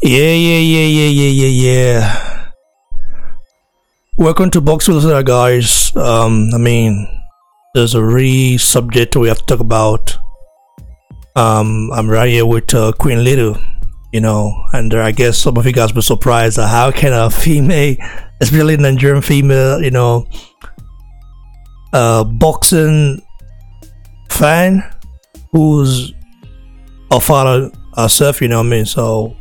Yeah, yeah, yeah, yeah, yeah, yeah, yeah. Welcome to Box with Listener, guys. There's a really subject we have to talk about. I'm right here with Queen Little, and I guess some of you guys were surprised at how can a female, especially Nigerian female, boxing fan who's a father herself, So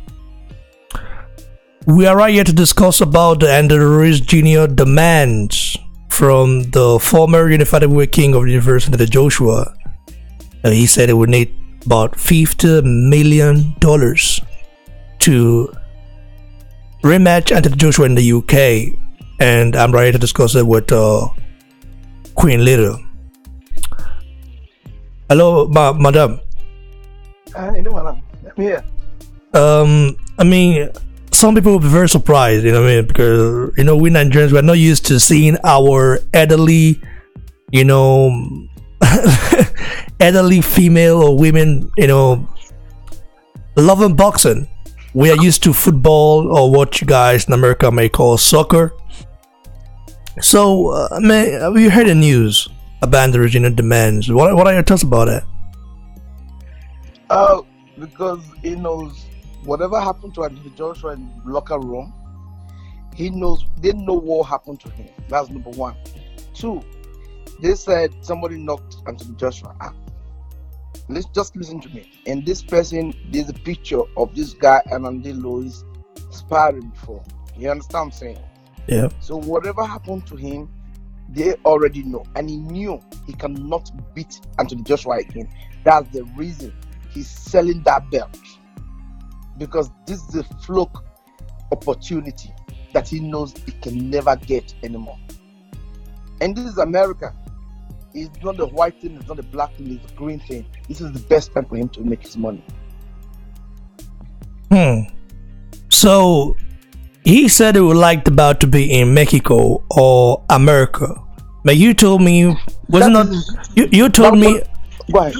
we are right here to discuss about the Andrew Ruiz Jr. demands from the former unified heavyweight king of the University of Joshua. He said it would need about $50 million to rematch Anthony Joshua in the UK, and I'm ready to discuss it with Queen Little. Hello, madam. Hello, madam. I'm here. Some people will be very surprised, because we Nigerians, we're not used to seeing our elderly, elderly female or women, loving boxing. We are used to football or what you guys in America may call soccer. So, have you heard the news about the original demands? What are your thoughts about that? Because he knows whatever happened to Anthony Joshua in the locker room, they know what happened to him. That's number one. Two, they said somebody knocked Anthony Joshua out. Let's just listen to me. And this person, there's a picture of this guy and Andy Lewis sparring before. You understand what I'm saying? Yeah. So whatever happened to him, they already know. And he knew he cannot beat Anthony Joshua again. That's the reason he's selling that belt. Because this is a fluke opportunity that he knows he can never get anymore. And this is America. It's not the white thing, it's not the black thing, it's the green thing. This is the best time for him to make his money. So he said he would like about to be in Mexico or America. But you told me you told me Go ahead.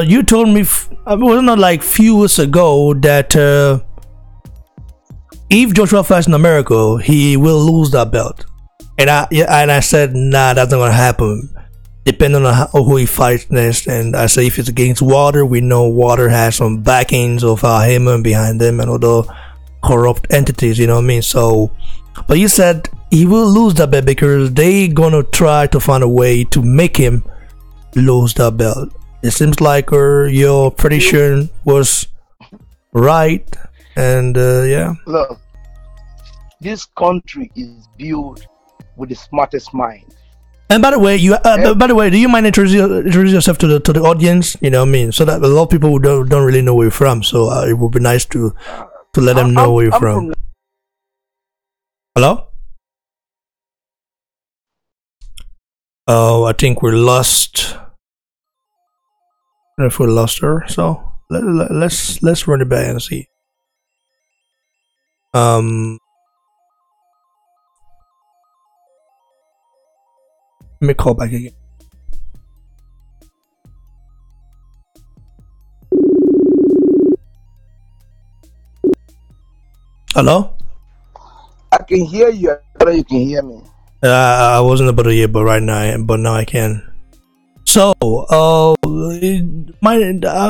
You told me it was not like few weeks ago that if Joshua fights in America, he will lose that belt. And I said, nah, that's not gonna happen. Depending on who he fights next. And I say if it's against Water, we know Water has some backings of Heyman behind them and other corrupt entities. You know what I mean? So, but you said he will lose that belt because they gonna try to find a way to make him lose that belt. It seems like your prediction was right, and yeah. Look, this country is built with the smartest mind. And by the way, do you mind introduce yourself to the audience? You know what I mean, so that a lot of people who don't really know where you're from. So it would be nice to let them know where you're from. Hello. Oh, I think we're lost. If we lost her, so let's run it back and see. Let me call back again. Hello? I can hear you. I don't know you can hear me. I wasn't able to hear, but now I can. So,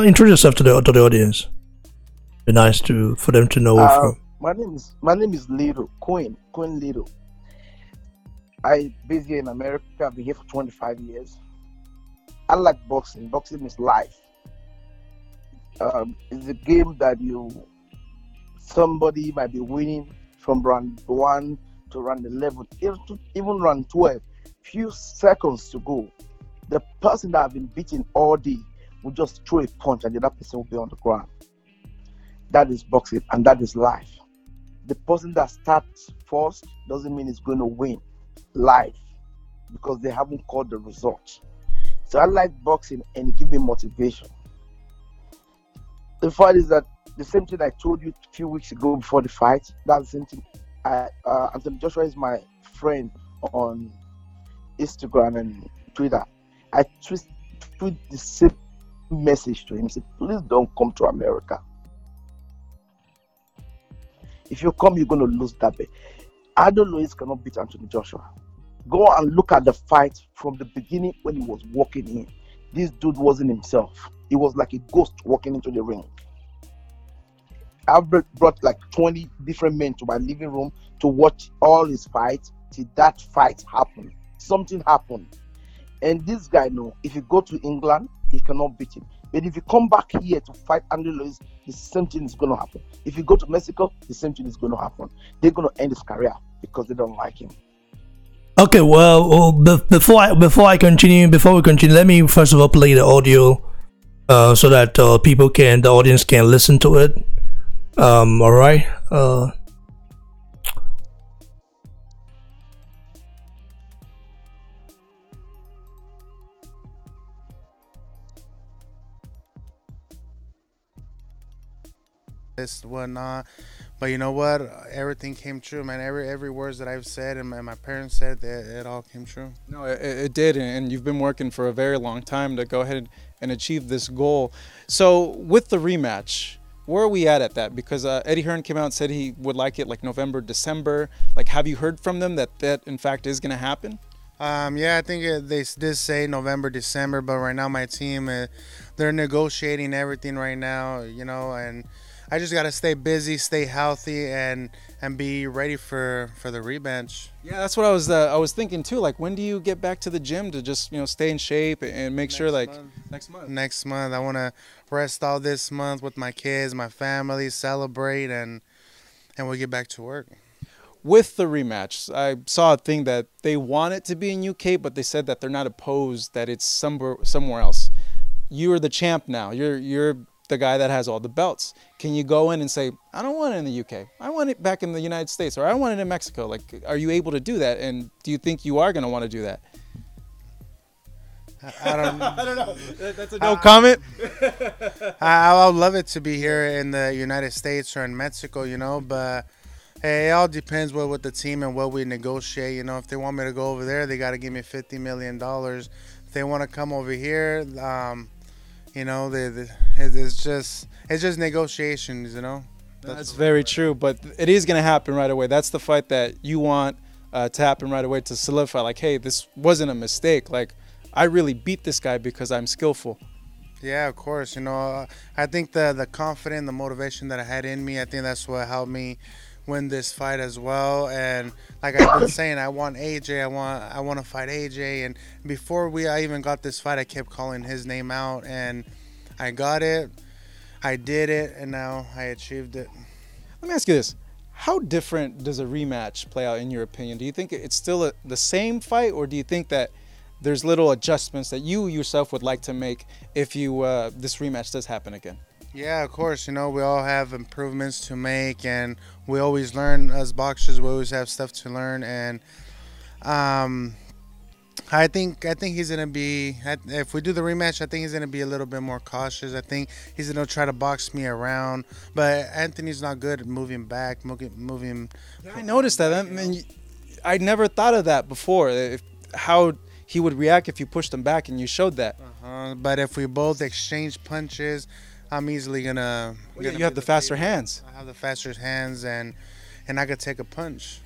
introduce yourself to the audience. Be nice for them to know where from. My name is Little Queen Little. I based here in America. I've been here for 25 years. I like boxing. Boxing is life. It's a game that somebody might be winning from round 1 to round 11, even round 12. Few seconds to go. The person that have been beaten all day will just throw a punch and the other person will be on the ground. That is boxing and that is life. The person that starts first doesn't mean it's going to win life because they haven't caught the result. So I like boxing and it gives me motivation. The fight is that the same thing I told you a few weeks ago before the fight. That's the same thing. Anthony Joshua is my friend on Instagram and Twitter. I tweet the same message to him. Say, please don't come to America. If you come, you're gonna lose that bet. Aldo Luis cannot beat Anthony Joshua. Go and look at the fight from the beginning when he was walking in. This dude wasn't himself. He was like a ghost walking into the ring. I've brought like 20 different men to my living room to watch all his fights till that fight happened. Something happened. And this guy know if you go to England, he cannot beat him. But if you come back here to fight Andy Lewis, the same thing is going to happen. If you go to Mexico, the same thing is going to happen. They're going to end his career because they don't like him. Okay, well, before we continue, let me first of all play the audio, so that the audience can listen to it. All right. This whatnot, but you know what? Everything came true, man. Every words that I've said and my parents said, that it all came true. No, it did, and you've been working for a very long time to go ahead and achieve this goal. So with the rematch, where are we at that? Because Eddie Hearn came out and said he would like it like November, December. Like, have you heard from them that in fact is going to happen? Yeah, I think they did say November, December, but right now my team, they're negotiating everything right now, you know, and I just got to stay busy, stay healthy, and be ready for the rematch. Yeah, that's what I was thinking too. Like, when do you get back to the gym to just, you know, stay in shape and make sure, like, next month? Next month. I want to rest all this month with my kids, my family, celebrate, and we'll get back to work. With the rematch, I saw a thing that they want it to be in UK, but they said that they're not opposed, that it's somewhere else. You are the champ now. You're the guy that has all the belts. Can you go in and say, I don't want it in the UK, I want it back in the United States, or I want it in Mexico? Like, are you able to do that? And do you think you are going to want to do that? I don't I don't know. That's a no comment. I would love it to be here in the United States or in Mexico, you know, but hey, it all depends with the team and what we negotiate. You know, if they want me to go over there, they got to give me $50 million. If they want to come over here, you know, it's just negotiations, you know. That's very true, but it is going to happen right away. That's the fight that you want to happen right away, to solidify, like, hey, this wasn't a mistake. Like, I really beat this guy because I'm skillful. Yeah, of course. You know, I think the confidence, the motivation that I had in me, I think that's what helped me win this fight as well. And like I've been saying, I want AJ. I want to fight AJ. And before I even got this fight, I kept calling his name out, and I got it. I did it, and now I achieved it. Let me ask you this. How different does a rematch play out in your opinion? Do you think it's still the same fight, or do you think that there's little adjustments that you yourself would like to make if this rematch does happen again? Yeah, of course. You know, we all have improvements to make, and we always learn as boxers. We always have stuff to learn, and I think he's gonna be. If we do the rematch, I think he's gonna be a little bit more cautious. I think he's gonna try to box me around, but Anthony's not good at moving back, moving. Yeah, I noticed that. I mean, I never thought of that before. How he would react if you pushed him back, and you showed that. But if we both exchange punches, I'm easily gonna. Well, you have the faster hands. I have the faster hands, and I could take a punch.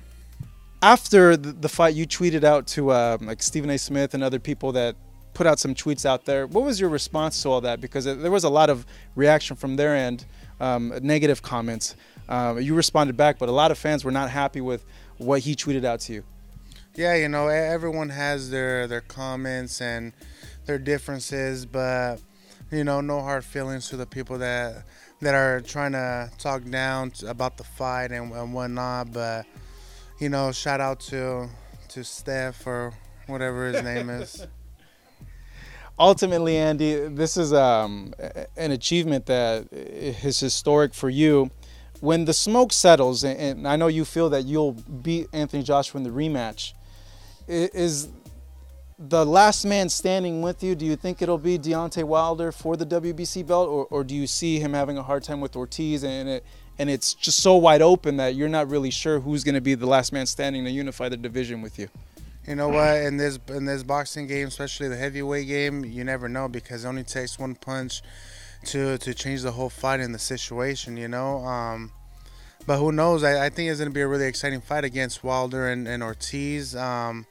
After the fight, you tweeted out to like Stephen A. Smith and other people that put out some tweets out there. What was your response to all that? Because there was a lot of reaction from their end, negative comments. You responded back, but a lot of fans were not happy with what he tweeted out to you. Yeah, you know, everyone has their comments and their differences, but you know, no hard feelings to the people that are trying to talk down about the fight and whatnot. But you know, shout out to Steph or whatever his name is. Ultimately, Andy, this is an achievement that is historic for you. When the smoke settles, and I know you feel that you'll beat Anthony Joshua in the rematch, is the last man standing with you? Do you think it'll be Deontay Wilder for the WBC belt, or do you see him having a hard time with Ortiz, and it's just so wide open that you're not really sure who's going to be the last man standing to unify the division with you? You know what? In this boxing game, especially the heavyweight game, you never know, because it only takes one punch to change the whole fight in the situation. You know. but who knows? I think it's going to be a really exciting fight against Wilder and Ortiz. To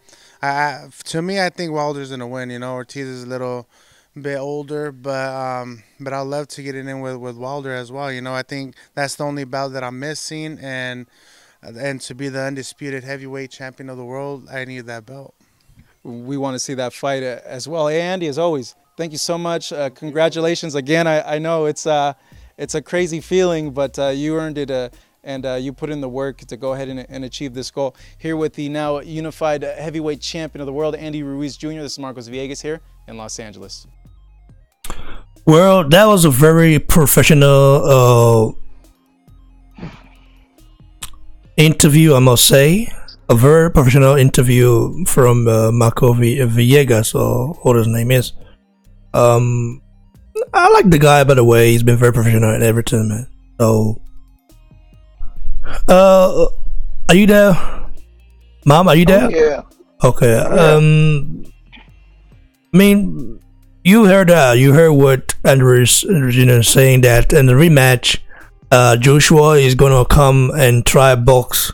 me, I think Wilder's going to win. You know, Ortiz is a little bit older, but I'd love to get it in with Wilder as well. You know, I think that's the only bout that I'm missing, and to be the undisputed heavyweight champion of the world, I need that belt. We want to see that fight as well. Hey, Andy, as always, thank you so much. Congratulations again. I know it's a crazy feeling, but you earned it, and you put in the work to go ahead and achieve this goal. Here with the now unified heavyweight champion of the world, Andy Ruiz Jr. This is Marcos Villegas here in Los Angeles. Well, that was a very professional interview, I must say. A very professional interview from Marco Villegas, or what his name is. I like the guy, by the way. He's been very professional in everything, man. So, are you there, Mom? Are you there? Oh, yeah. Okay. Yeah. I mean, you heard that. You heard what Andrews, saying that in the rematch, Joshua is gonna come and try box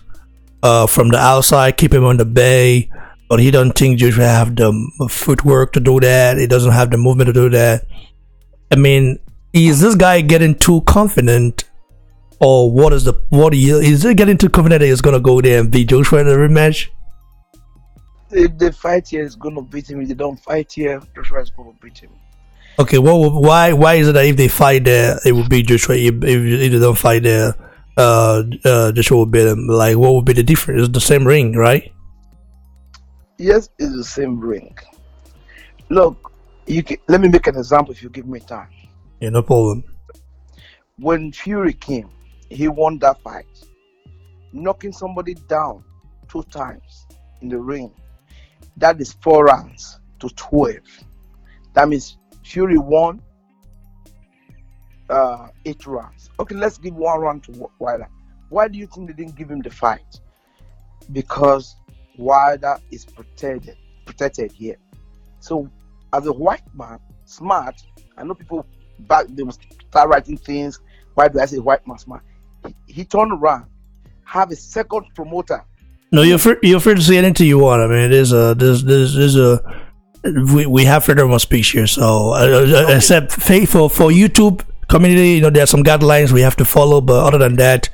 from the outside, keep him on the bay, but he doesn't think Joshua have the footwork to do that. He doesn't have the movement to do that. I mean, is this guy getting too confident, or is he getting too confident that he's gonna go there and beat Joshua in the rematch? If they fight here, it's gonna beat him. If they don't fight here, Joshua is gonna beat him. Okay, well, why is it that if they fight there, it would be Joshua? If they don't fight there, Joshua will beat him. Like, what would be the difference? It's the same ring, right? Yes, it's the same ring. Look, let me make an example if you give me time. Yeah, no problem. When Fury came, he won that fight, knocking somebody down 2 times in the ring. That is 4 rounds to 12. That means Fury won 8 rounds. Okay, let's give 1 round to Wilder. Why do you think they didn't give him the fight? Because Wilder is protected here. So, as a white man, smart, I know people back they must start writing things. Why do I say white man smart? He turned around, have a second promoter. No, you're free to say anything you want. I mean, we have freedom of speech here. So, Okay. except for YouTube community, you know, there are some guidelines we have to follow. But other than that,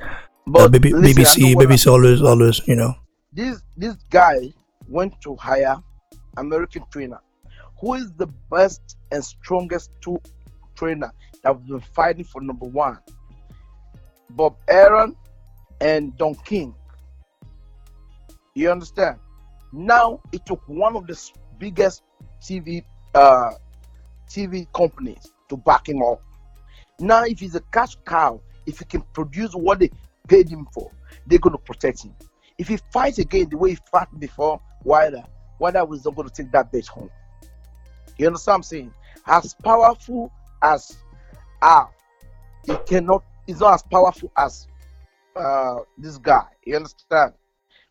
But BBC always, you know. This guy went to hire American trainer, who is the best and strongest trainer that have been fighting for number 1. Bob Arum and Don King. You understand? Now it took one of the biggest TV companies to back him up. Now, if he's a cash cow, if he can produce what they paid him for, they're going to protect him. If he fights again the way he fought before, Wilder was not going to take that bet home. You understand what I'm saying? As powerful as he's not as powerful as this guy. You understand?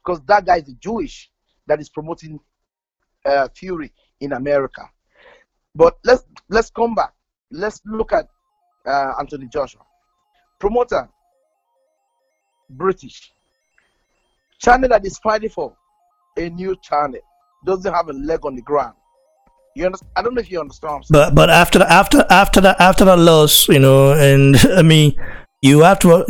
Because that guy is Jewish that is promoting Fury in America. But let's come back. Let's look at Anthony Joshua. Promoter, British. Channel that is fighting for a new channel doesn't have a leg on the ground. You understand? I don't know if you understand. But after that loss, you know, and I mean, you have to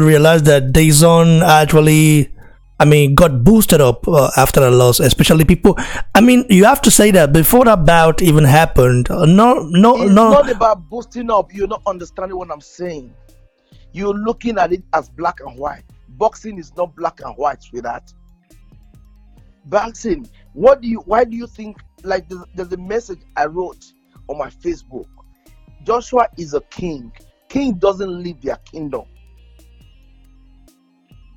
realize that DAZN actually, I mean, got boosted up after the loss, especially people. I mean, you have to say that before that bout even happened. It's not about boosting up. You're not understanding what I'm saying. You're looking at it as black and white. Boxing is not black and white with that. Boxing. Why do you think? Like there's a message I wrote on my Facebook. Joshua is a king. King doesn't leave their kingdom.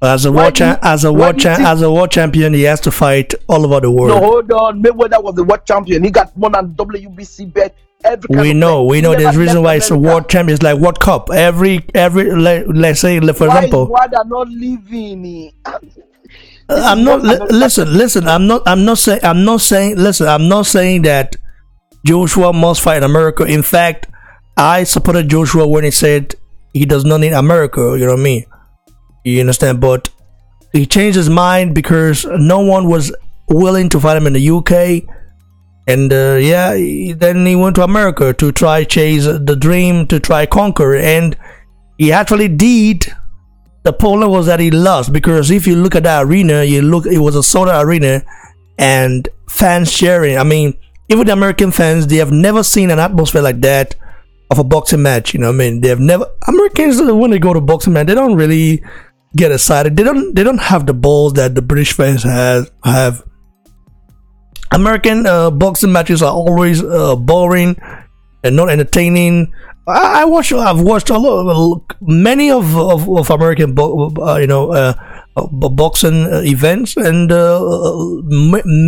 As a world champion, he has to fight all over the world. No, hold on. Mayweather was the world champion. He got more than WBC bet. We know. There's a reason why it's a world champion. It's like World Cup. Let's say, for example. Why they're not leaving? I'm not. Listen. I'm not saying that Joshua must fight in America. In fact, I supported Joshua when he said he does not need America. You know what I mean? You understand? But he changed his mind because no one was willing to fight him in the UK. And then he went to America to try chase the dream, to try conquer, and he actually did. The problem was that he lost, because if you look at that arena, it was a sold out arena, and fans cheering. I mean, even the American fans, they have never seen an atmosphere like that of a boxing match. You know what I mean? They have never. Americans, when they go to boxing match, they don't really get excited. They don't have the balls that the British fans have. American boxing matches are always boring and not entertaining. I've watched many of American boxing events, and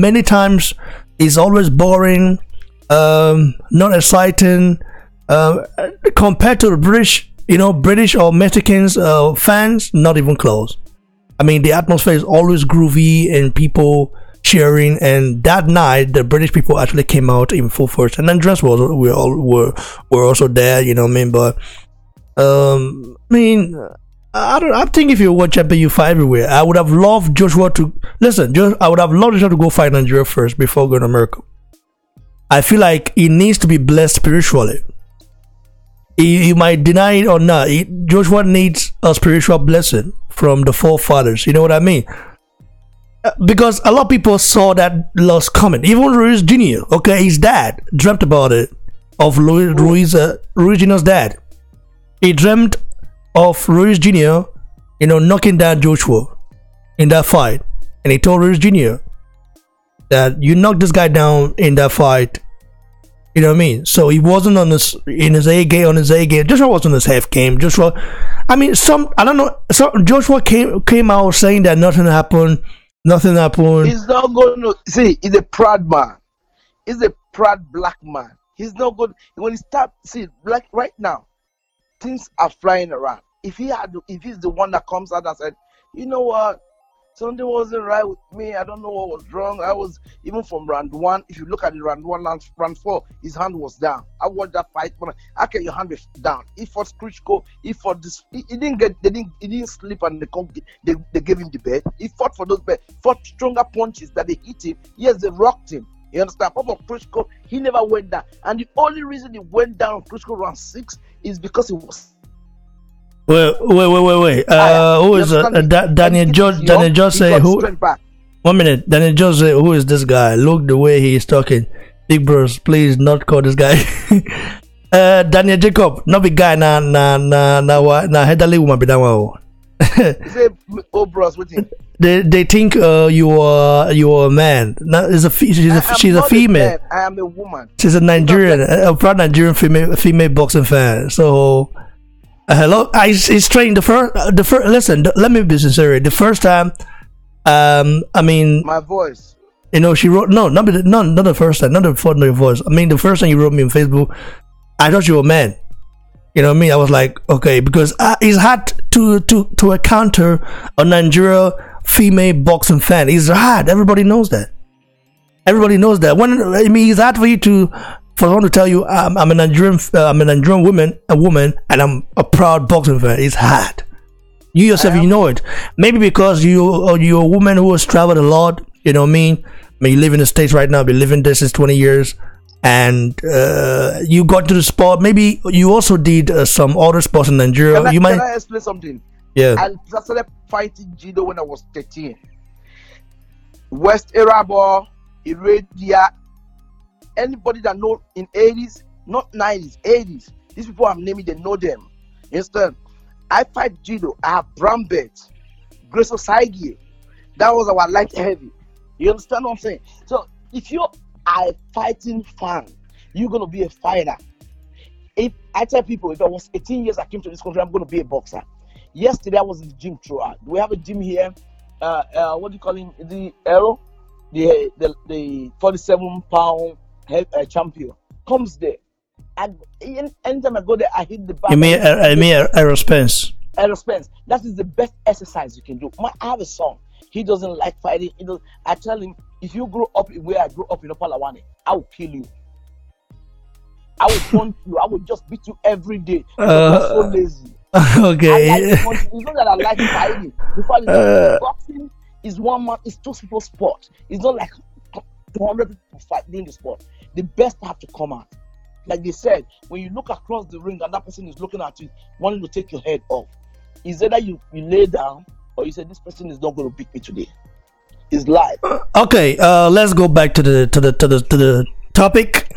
many times it's always boring, not exciting, compared to the British or Mexicans fans. Not even close. I mean, the atmosphere is always groovy and people cheering, and that night the British people actually came out in full force, and then dress were also there, you know what I mean? But I think if you're world champion, you fight everywhere. I would have loved Joshua to I would have loved Joshua to go fight Nigeria first before going to America. I feel like he needs to be blessed spiritually. He might deny it or not. Joshua needs a spiritual blessing from the forefathers. You know what I mean? Because a lot of people saw that loss coming. Even Ruiz Jr., okay, his dad dreamt about it, of Ruiz Jr.'s dad. He dreamt of Ruiz Jr., knocking down Joshua in that fight. And he told Ruiz Jr. that you knock this guy down in that fight. You know what I mean? So he wasn't on his A game. Joshua was on his half game. Joshua came out saying that nothing happened. Nothing happened. He's not going to see. He's a proud man. He's a proud black man. He's not good. When he starts, see, like right now, things are flying around. If he's the one that comes out and said, you know what, something wasn't right with me. I don't know what was wrong. I was, even from round 1. If you look at the round 1, round 4, his hand was down. I watched that fight. How can your hand be down? He fought Klitschko. He fought this. He didn't sleep, and they gave him the bed. He fought for those beds. Fought stronger punches that they hit him. Yes, they rocked him. You understand? Papa Klitschko, he never went down. And the only reason he went down on Klitschko round 6 is because he was. Wait. Who is Daniel Jose? Who? 1 minute. Daniel Jose, who is this guy? Look the way he is talking. Big bros, please not call this guy. Daniel Jacob, not big guy. Na headally woman be that one. Say, oh bros, what thing? They think you are a man. No, she's a female. I am a woman. She's a Nigerian, a proud Nigerian female boxing fan. So. Hello, it's strange. The first. Listen, let me be sincere. The first time, I mean, my voice. She wrote not the first time, not the voice. I mean, the first time you wrote me on Facebook, I thought you were a man. You know what I mean? I was like, okay, because it's hard to encounter a Nigeria female boxing fan. It's hard. Everybody knows that. It's hard for you for someone to tell you I'm a Nigerian woman, and I'm a proud boxing fan. It's hard. You yourself, you know it. Maybe because you're a woman who has traveled a lot. You know what I mean? You live in the States right now. Been living there since 20 years, and you got to the sport. Maybe you also did some other sports in Nigeria. Can I explain something? Yeah. I started fighting judo when I was 13. West Arabo, Iradia. Anybody that know in 80s, not 90s, 80s, these people I'm naming, they know them. Instead, I fight judo. I have brown belt, Grace Osagi. That was our light heavy. You understand what I'm saying? So if you are a fighting fan, you're gonna be a fighter. If I tell people, if I was 18 years, I came to this country, I'm gonna be a boxer. Yesterday I was in the gym throughout. We have a gym here. What do you call him? The Arrow, the 47-pound champion comes there, and anytime I go there, I hit the back. You mean Aerospence? Aerospence. That is the best exercise you can do. I have a son. He doesn't like fighting. I tell him, if you grow up where I grew up in Opalawane, I will kill you. I will punch you. I will just beat you every day. You're so lazy. I like Okay. punching. It's not that I like fighting. The fact is, boxing is one man. It's two people's sport. It's not like 200 people fight doing the sport. The best have to come out. Like they said, when you look across the ring and that person is looking at you, wanting to take your head off, is either you lay down or you say this person is not going to beat me today. It's life. Okay. Let's go back to the topic.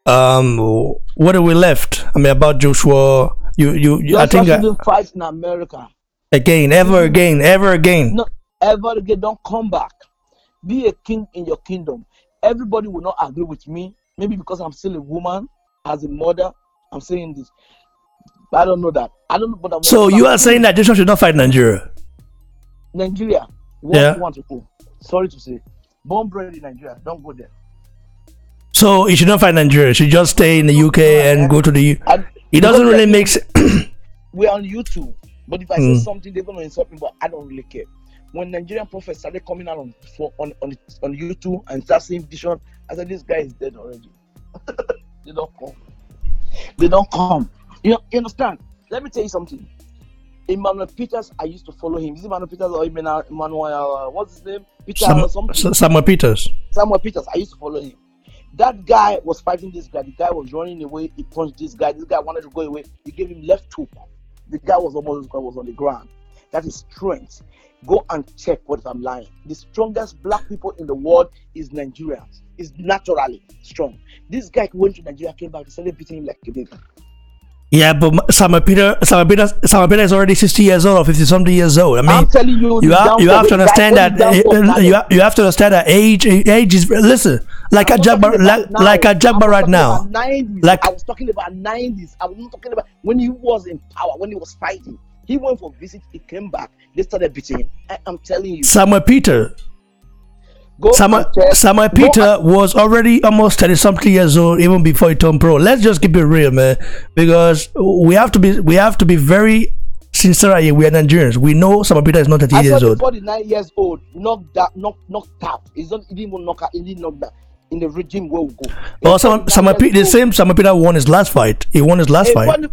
What are we left? I mean, about Joshua. You I think shouldn't fight in America. again, ever again, ever again. No, ever again. Don't come back. Be a king in your kingdom. Everybody will not agree with me. Maybe because I'm still a woman, as a mother, I'm saying this. But I don't know that. I don't know. But So you are saying that Joshua should not fight Nigeria? Nigeria. Yeah. Want to go? Sorry to say, born bred in Nigeria. Don't go there. So he should not fight Nigeria. He should just stay in the UK and go to the. It doesn't really make sense. We're on YouTube, but if I say something, they're gonna insult me. But I don't really care. When Nigerian prophets started coming out on YouTube and start seeing vision, I said, this guy is dead already. They don't come. They don't come. You understand? Let me tell you something. Emmanuel Peters, I used to follow him. Is it Emmanuel Peters or Emmanuel? What's his name? Peter or something? Samuel Peters. Samuel Peters. I used to follow him. That guy was fighting this guy. The guy was running away. He punched this guy. This guy wanted to go away. He gave him left hook. The guy was was on the ground. That is strength. Go and check what I'm lying. The strongest black people in the world is Nigerians. Is naturally strong. This guy went to Nigeria, came back, started beating him like a baby. Yeah, but Samuel Peter is already 60 years old or 50 something years old. I mean, I'm telling you, you have to understand that you have to understand that age is, listen, like a Jagba right now. 90s. Like I was talking about 90s. I was not talking about when he was in power, when he was fighting. He went for a visit, he came back, they started beating him. I'm telling you. Samuel Peter was already almost 30 something years old even before he turned pro. Let's just keep it real, man, because we have to be very sincere here. We are Nigerians. We know Samuel Peter is not 30 years old. 49 years old, knocked out. He didn't even knock out. He didn't knock that in the regime where we go. Well, the same Samuel Peter won his last fight. He won his last fight.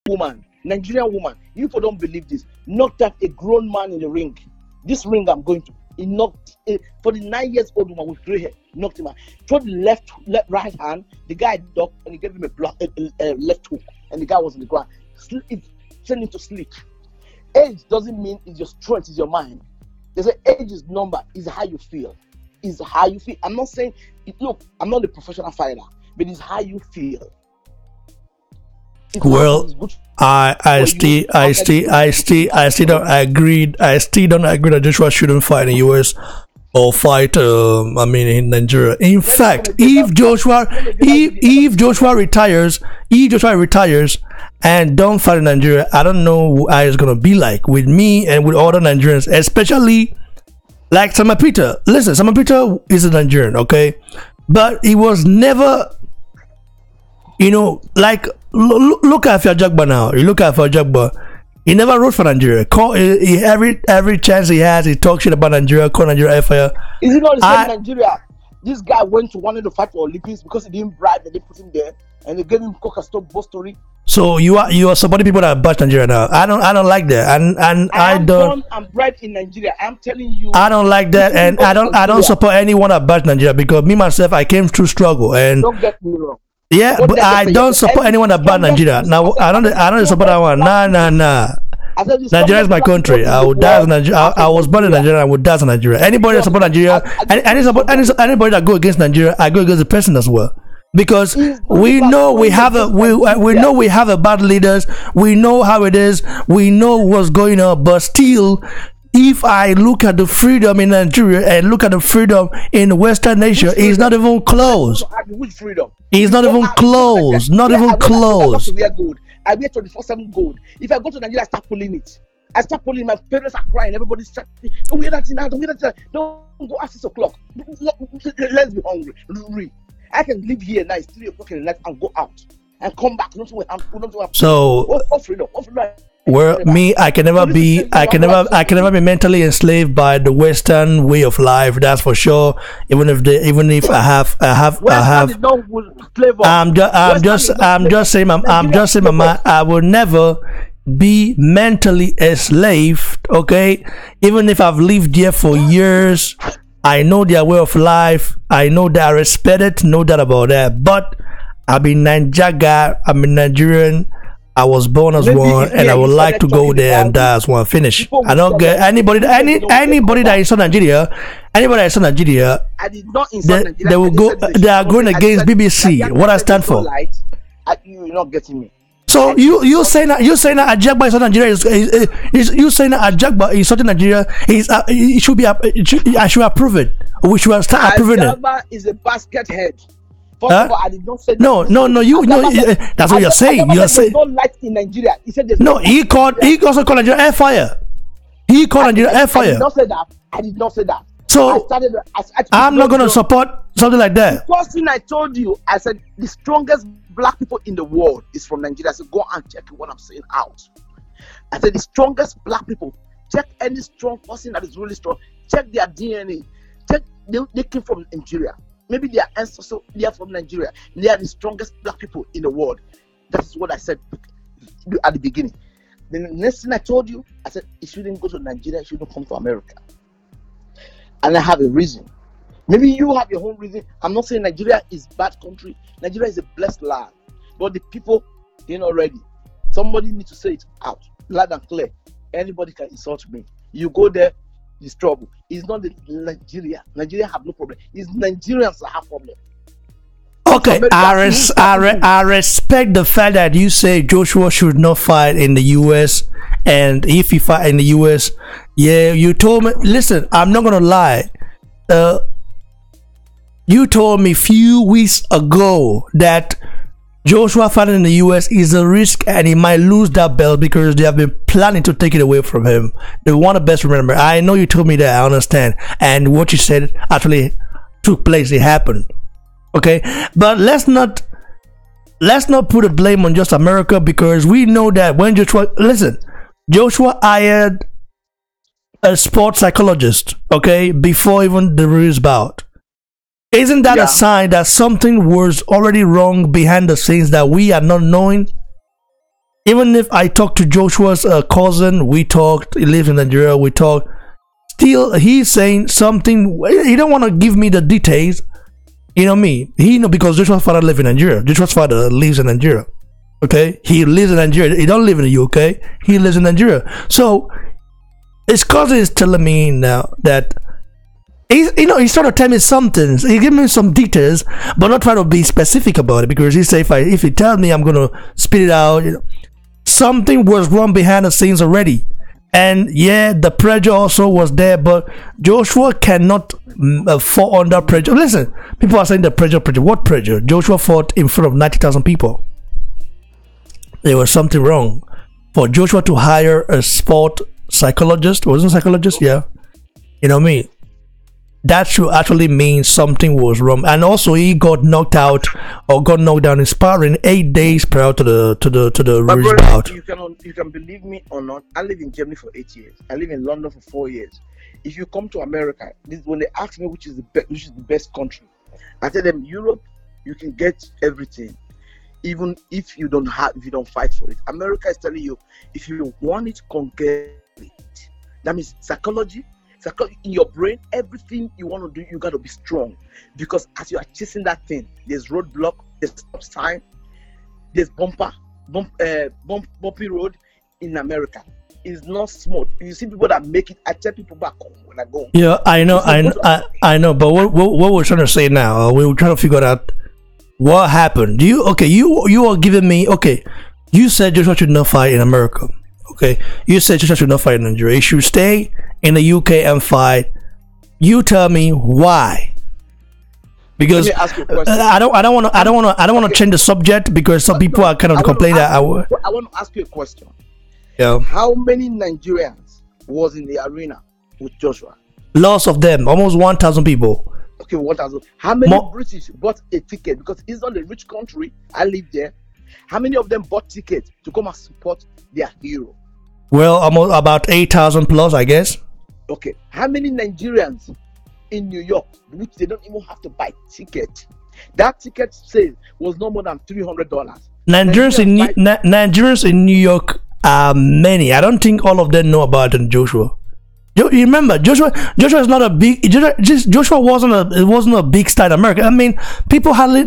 Woman, Nigerian woman, you people don't believe this. Knocked out a grown man in the ring. This ring I'm going to. He knocked a 49 years old woman with gray hair. Knocked him out. Throw the left right hand. The guy ducked and he gave him a left hook, and the guy was on the ground. It sent him to sleep. Age doesn't mean it's your strength, it's your mind. They say age is number. It's how you feel. It's how you feel. I'm not saying look. I'm not a professional fighter, but it's how you feel. Well, I still don't agree. I still don't agree that Joshua shouldn't fight in the US or fight. In Nigeria. In fact, if Joshua retires and don't fight in Nigeria, I don't know how it's gonna be like with me and with other Nigerians, especially like Samuel Peter. Listen, Samuel Peter is a Nigerian, okay, but he was never. Like look at Jagba now. You look at Jagba. He never wrote for Nigeria. Every chance he has, he talks shit about Nigeria. Call Nigeria fire. Is it not the same Nigeria? This guy went to wanted to fight for Olympics because he didn't bribe and they put him there and they gave him Coca-Cola both story. So you are supporting people that bash Nigeria now. I don't like that, and I don't. I'm bred in Nigeria. I'm telling you. I don't like that, and I don't support anyone that bash Nigeria because me myself I came through struggle and. Don't get me wrong. Yeah, but I don't support anyone that bad Nigeria. Now I don't support that one. Nah. Nigeria is my country. I would die as Nigeria. I was born in Nigeria. I would die as Nigeria. Anybody that support Nigeria, anybody that go against Nigeria, I go against the person as well. Because we know we have a bad leaders. We know how it is. We know what's going on. But still, if I look at the freedom in Nigeria and look at the freedom in the Western nation, it's not even close. Which freedom? It's not even close. Not even close. I wear 24/7 gold. If I go to Nigeria, I start pulling it. I start pulling. My parents are crying. Everybody's saying, "Don't wear that thing now. Don't wear that thing. Don't go at 6 o'clock. Let's be hungry. I can live here now. It's 3 o'clock in the night and go out and come back. So what freedom? What freedom? Where me, I can never be mentally enslaved by the Western way of life. That's for sure. Even if I have. I'm just saying my mind. I will never be mentally enslaved, okay? Even if I've lived here for years, I know their way of life. I know that I respect it, no doubt about that. But I'm a Nigeria, I'm a Nigerian. I was born as one, and I would like to go there and die as one. Finish. I don't get anybody that is from Nigeria. Anybody that is from Nigeria, I did not insult Nigeria. They will go. They are going against BBC. What I stand for. You're not getting me. So you saying that Ajagba is not Nigeria is you saying that Ajagba is not Nigeria is it should be I should approve it. We should start approving it. Ajagba is a basket head. First of all, I did not say no. That's what you're saying. You're saying no light in Nigeria. He said there's no. He also called Nigeria air fire. He called Nigeria air fire. I did not say that. So I'm not going to support something like that. The first thing I told you, I said the strongest black people in the world is from Nigeria. So go and check what I'm saying out. I said the strongest black people. Check any strong person that is really strong. Check their DNA. Check they came from Nigeria. Maybe their ancestors, they are from Nigeria. They are the strongest black people in the world. That is what I said at the beginning. The next thing I told you, I said it shouldn't go to Nigeria, it shouldn't come to America. And I have a reason. Maybe you have your own reason. I'm not saying Nigeria is a bad country. Nigeria is a blessed land. But the people, they're not ready. Somebody needs to say it out, loud and clear. Anybody can insult me. You go there, it's trouble. It's not the Nigeria. Nigeria have no problem. It's Nigerians that have problem. Okay, I respect the fact that you say Joshua should not fight in the US, and if he fight in the US, yeah, you told me. Listen, I'm not gonna lie. You told me a few weeks ago that Joshua fighting in the US is a risk, and he might lose that belt because they have been planning to take it away from him. They want to best remember. I know you told me that. I understand, and what you said actually took place. It happened. Okay, but let's not put the blame on just America, because we know that when Joshua hired a sports psychologist, okay, before even the Ruiz bout. Isn't that a sign that something was already wrong behind the scenes that we are not knowing? Even if I talked to Joshua's cousin, we talked, he lives in Nigeria, we talked, still he's saying something. He don't want to give me the details. You know me. He know, because Joshua's father lives in Nigeria. Joshua's father lives in Nigeria. Okay? He lives in Nigeria. He don't live in the UK. He lives in Nigeria. So his cousin is telling me now that he's trying to tell me some things. He give me some details, but not trying to be specific about it, because he say if he tells me, I'm gonna spit it out. Something was wrong behind the scenes already. And yeah, the pressure also was there, but Joshua cannot fall under pressure. Listen, people are saying the pressure. What pressure? Joshua fought in front of 90,000 people. There was something wrong for Joshua to hire a sport psychologist. Wasn't a psychologist? Yeah. You know me. That should actually mean something was wrong. And also, he got knocked out or got knocked down in sparring 8 days prior to the Ruiz bout. You can believe me or not. I live in Germany for 8 years. I live in London for 4 years. If you come to America, when they ask me which is the best country, I tell them Europe. You can get everything, even if you don't fight for it. America is telling you, if you want it, can get it. That means psychology. In your brain, everything you want to do, you got to be strong, because as you are chasing that thing, there's roadblock, there's stop sign, there's bumpy road in America. It's not smooth. You see people that make it. I tell people back home when I go home. Yeah, I know. But what we're trying to say now, we were trying to figure out what happened. You are giving me, okay, you said Joshua should not fight in America. Okay, you said Joshua should not fight in Nigeria. He should stay in the UK and fight. You tell me why. Because I don't want to change the subject, because some people are kind of complaining that I want to ask you a question. Yeah. How many Nigerians was in the arena with Joshua? Lots of them, almost 1,000 people. Okay, 1,000. How many British bought a ticket? Because it's not a rich country. I live there. How many of them bought tickets to come and support their hero? Well, almost about 8,000 plus, I guess. Okay. How many Nigerians in New York, which they don't even have to buy ticket? That ticket sale was no more than $300. Nigerians in New York many. I don't think all of them know about Joshua. You remember Joshua is not a big Joshua wasn't a big star in America. I mean, people hardly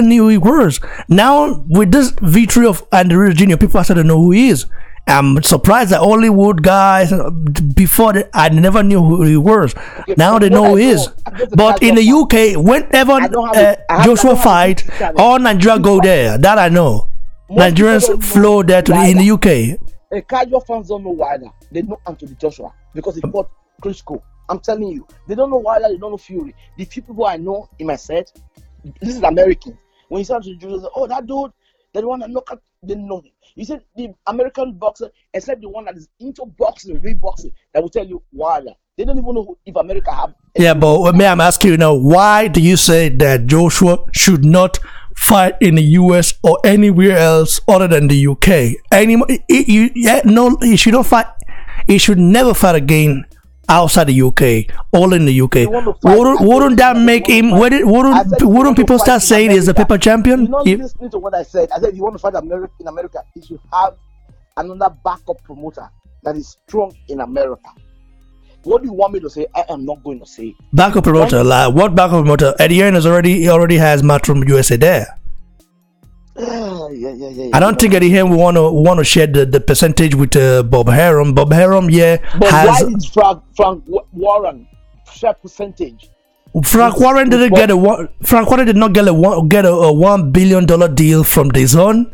knew who he was. Now with this victory of Andy Ruiz Jr., people are starting to know who he is. I'm surprised that Hollywood guys before that, I never knew who he was. Okay, now they know who he is. But in the UK, whenever Joshua fight, all Nigeria go there. That I know. Nigerians flow there in the UK. Casual fans don't know Wilder. They know Anthony Joshua because he fought Klitschko. I'm telling you, they don't know Wilder. They don't know Fury. The few people I know in my set, this is American. When you start to Joshua, oh, that dude, the one that knocked out, they know him. You said the American boxer, except the one that is into boxing, real boxing, that will tell you Wilder. They don't even know if America have. Yeah, but may I'm asking you now, why do you say that Joshua should not fight in the US or anywhere else other than the UK? He should not fight. He should never fight again outside the UK, all in the UK. Wouldn't that make him? Wouldn't people start saying he's a paper champion? You're not listening to what I said. I said you want to fight in America, you should have another backup promoter that is strong in America. What do you want me to say? I am not going to say. Backup promoter, like what backup promoter? Eddie Hearn already has Matchroom USA there. Yeah. I don't think Eddie Hearn will want to share the percentage with Bob Arum. Bob Arum, but why did Frank Warren share percentage? Frank Warren did not get a $1 billion deal from the Zone.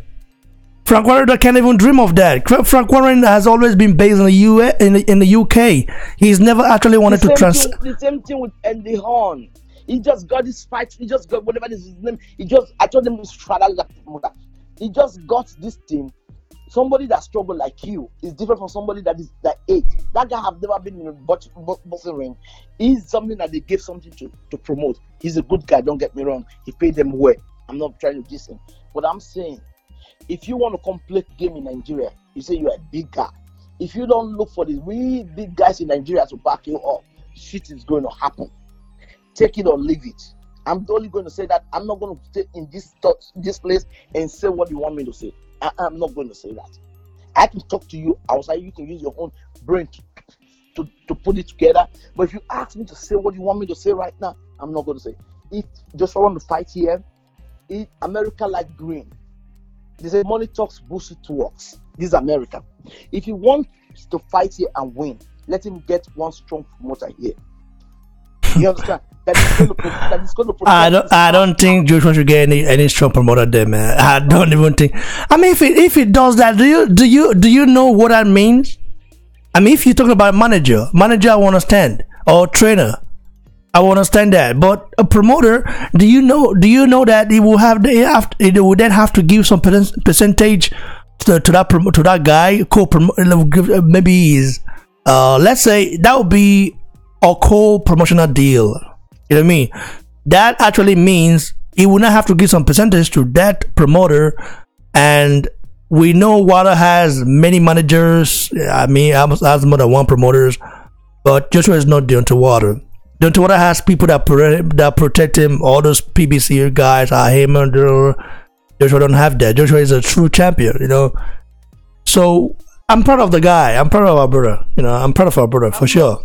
Frank Warren can't even dream of that. Frank Warren has always been based in the US, in the UK. He's never actually wanted to transfer. The same thing with Andy Hearn. He just got his fight. He just got whatever is his name. I told him his father. He just got this thing. Somebody that struggled like you is different from somebody that is that age. That guy have never been in a boxing ring. He's something that they gave something to promote. He's a good guy. Don't get me wrong. He paid them well. I'm not trying to diss him, but I'm saying, if you want to come play game in Nigeria, you say you're a big guy. If you don't look for the really big guys in Nigeria to back you up, shit is going to happen. Take it or leave it. I'm only going to say that. I'm not going to stay in this place and say what you want me to say. I'm not going to say that. I can talk to you outside. You can use your own brain to put it together. But if you ask me to say what you want me to say right now, I'm not going to say. If Joshua want to fight here, America like green. They say money talks, bullshit talks. This is America. If he wants to fight here and win, let him get one strong promoter here. You understand? That is going to protect. I don't think Joshua should get any strong promoter there, man. I don't even think. I mean, if it does that, do you know what that means? I mean, if you're talking about manager, I want to stand, or trainer, I want to stand that. But a promoter, do you know that he will will then have to give some percentage to that guy, maybe he's let's say that would be a co-promotional deal. You know what I mean? That actually means he will not have to give some percentage to that promoter. And we know Wilder has many managers. I mean, has more than one promoters. But Joshua is not Deontay Wilder. Deontay Wilder has people that protect him. All those PBC guys are him. Joshua don't have that. Joshua is a true champion, you know. So I'm proud of the guy. I'm proud of our brother. You know, I'm proud of our brother for sure.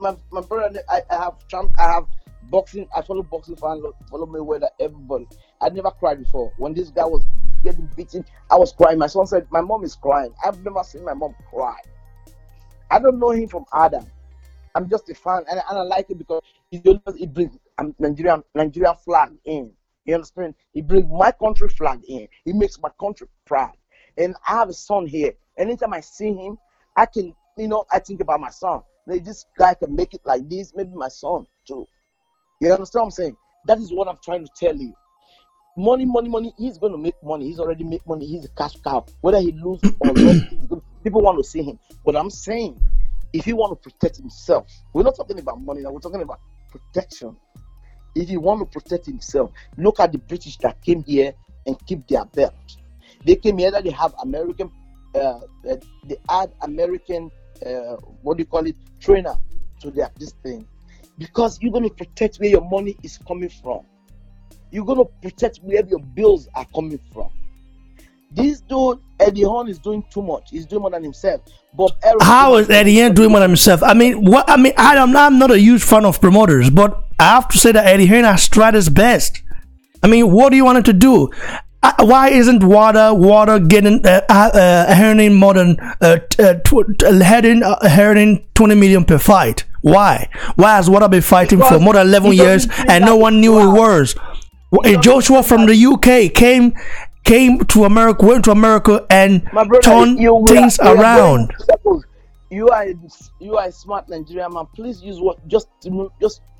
My brother, I have boxing. I follow boxing fans. Follow Mayweather. Everybody. I never cried before. When this guy was getting beaten, I was crying. My son said, "My mom is crying." I've never seen my mom cry. I don't know him from Adam. I'm just a fan, and I like it because he brings Nigerian flag in. You understand? He brings my country flag in. He makes my country proud. And I have a son here. Anytime I see him, I can, I think about my son. This guy can make it like this, maybe my son too. You understand what I'm saying? That is what I'm trying to tell you. Money. He's going to make money. He's already made money. He's a cash cow. Whether he loses or loses, people want to see him. But I'm saying, if he want to protect himself, we're not talking about money now. We're talking about protection. If he want to protect himself, look at the British that came here and keep their belt. They came here that they have American, they add American, trainer to this thing. Because you're going to protect where your money is coming from. You're going to protect where your bills are coming from. This dude Eddie Hearn is doing too much. He's doing more than himself. Bob Arum How is Eddie Hearn doing more than himself? I mean, what? I mean, I'm not a huge fan of promoters, but I have to say that Eddie Hearn has tried his best. I mean, what do you want him to do? Why isn't Water getting earning more than earning 20 million per fight? Why has Water been fighting for more than 11 years and no one knew it was? Joshua from the UK came to America, went to America and turned things around. You are a smart Nigerian man. Please use what just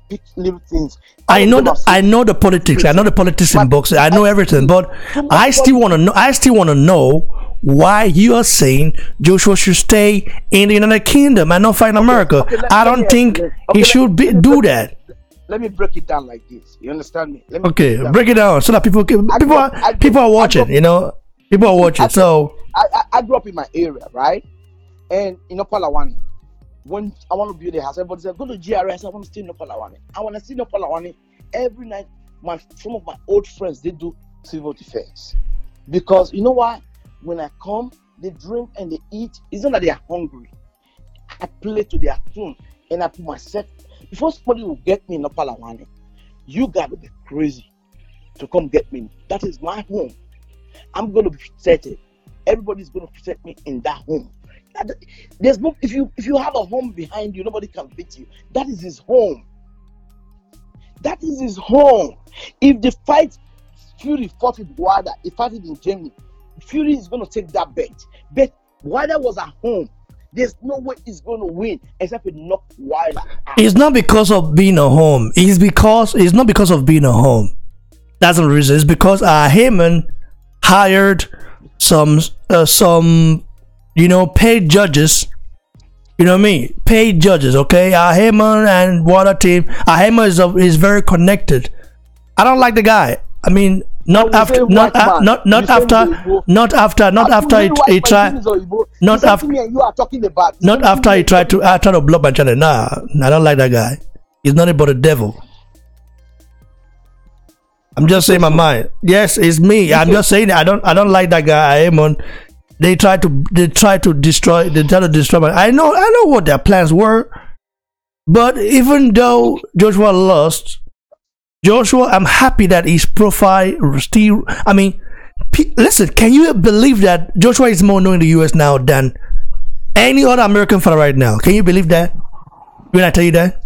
pick little things. I know the politics. I know the politics in boxing. I know everything, but I still want to know why you are saying Joshua should stay in the United Kingdom and not fight in America. I don't think he should do that. Let me break it down like this. You understand me? Break it down so that people are watching. People are watching. So I grew up in my area, right? And in Opalawani, when I want to build a house, everybody says, go to GRS. I want to stay in Opalawani. I want to stay in Opalawani every night. Some of my old friends, they do civil defense. Because you know why? When I come, they drink and they eat. It's not that they are hungry. I play to their tune and I put myself. Before somebody will get me in Opalawani, you gotta be crazy to come get me. That is my home. I'm gonna be protected. Everybody's gonna protect me in that home. There's no if you have a home behind you, nobody can beat you. That is his home. That is his home. If the fight Fury fought with Wilder, he fought it in Germany, Fury is gonna take that bet. But Wilder was at home. There's no way he's going to win except he knock Wilder out. It's not because of being a home. It's not because of being a home. That's the reason. It's because Heyman hired some paid judges. You know what I mean? Paid judges. Okay, Heyman and Water team. Heyman is very connected. I don't like the guy. I mean, not after he tried to block my channel. Nah, I don't like that guy. He's nothing but a devil. I'm just saying my mind. Yes, it's me. I'm just saying I don't like that guy. They try to destroy my. I know what their plans were, but even though Joshua lost. I'm happy that his profile still. I mean, listen, can you believe that Joshua is more known in the US now than any other American fighter right now? Can you believe that? When I tell you that?